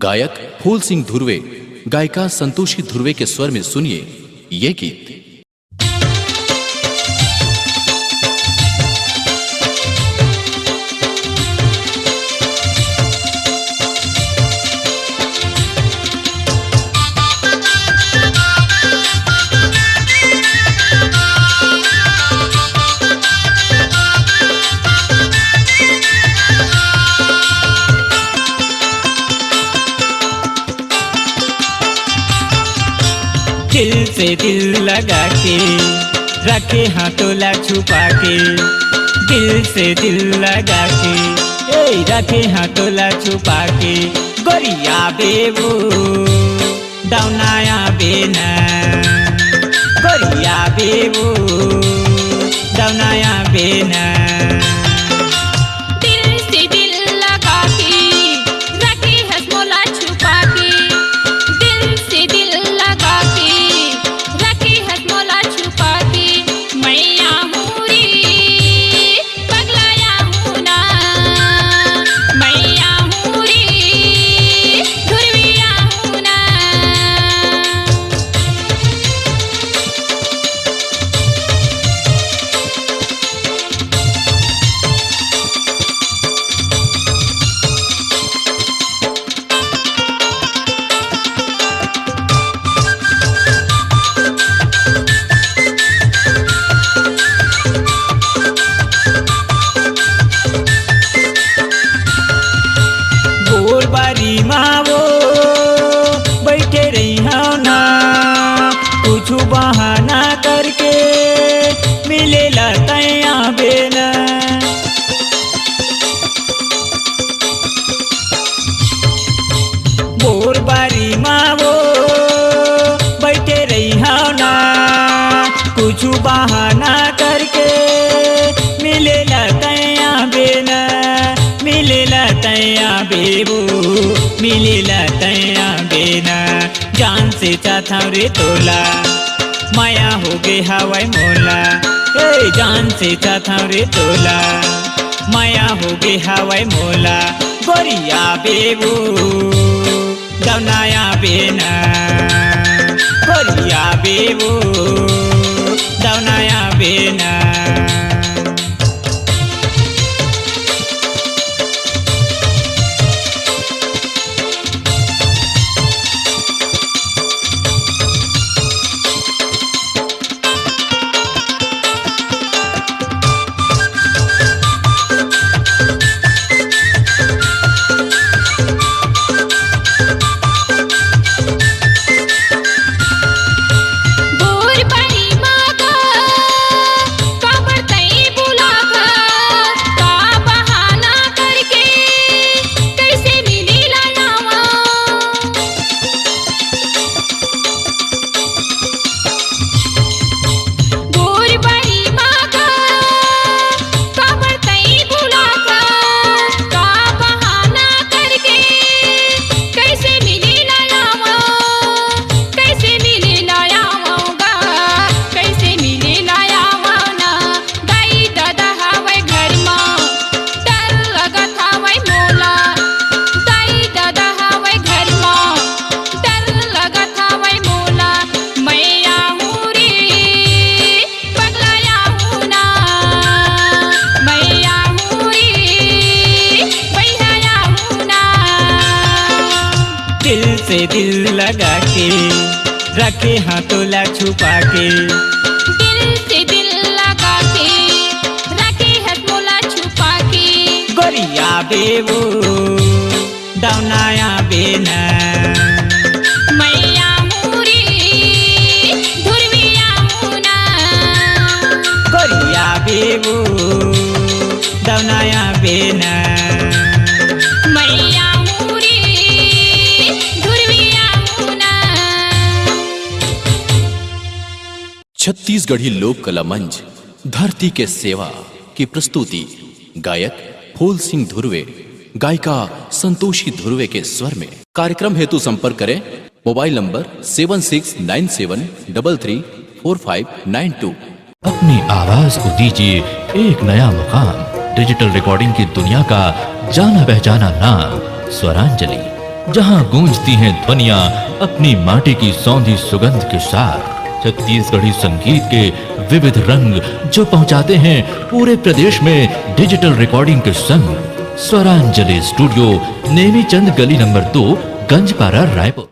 गायक फूल सिंह धुर्वे, गायिका संतोषी धुर्वे के स्वर में सुनिए ये गीत। दिल से दिल लगा के रखे हाथोला छुपा के, दिल से दिल लगा के रखे हाथोला छुपा के, गोरिया बेबू दौनाया बेना, गोरिया बेबू दौनाया बेना। बैठे रही हो ना कुछ बहाना करके मिले लतैया बेना, बोर बारी मावो बैठे रही हो ना कुछ बहाना करके मिले लतैया बेना, मिले लतैया बेबू मिले लतैया बेना। जान से चाहता रे तोला माया हो गे हवाई मोला, जान से चाहता रे तोला माया हो गे हवाई मोला, गोरिया बेबू दौनाया बेना, गोरिया बेबू दौनाया बेना। दिल से दिल लगा के रखे हाथोला छुपा के, दिल से दिल लगा के रखे हाथोला छुपा के, गोरिया बेबू दौनाया बेना, मैया मुरी धुर्विया मुना, गोरिया बेबू दौनाया बेना, मैया छत्तीसगढ़ी लोक कला मंच धरती के सेवा की प्रस्तुति गायक फूल सिंह धुर्वे, गायिका संतोषी धुर्वे के स्वर में। कार्यक्रम हेतु संपर्क करें मोबाइल नंबर 7697334592। अपनी आवाज को दीजिए एक नया मुकाम। डिजिटल रिकॉर्डिंग की दुनिया का जाना पहचाना नाम स्वरांजलि। जहां गूंजती हैं ध्वनियां अपनी माटी की सौंधी सुगंध के साथ। छत्तीसगढ़ी संगीत के विविध रंग जो पहुंचाते हैं पूरे प्रदेश में डिजिटल रिकॉर्डिंग के संग। स्वरांजलि स्टूडियो, नेमीचंद गली नंबर 2, गंजपारा, रायपुर।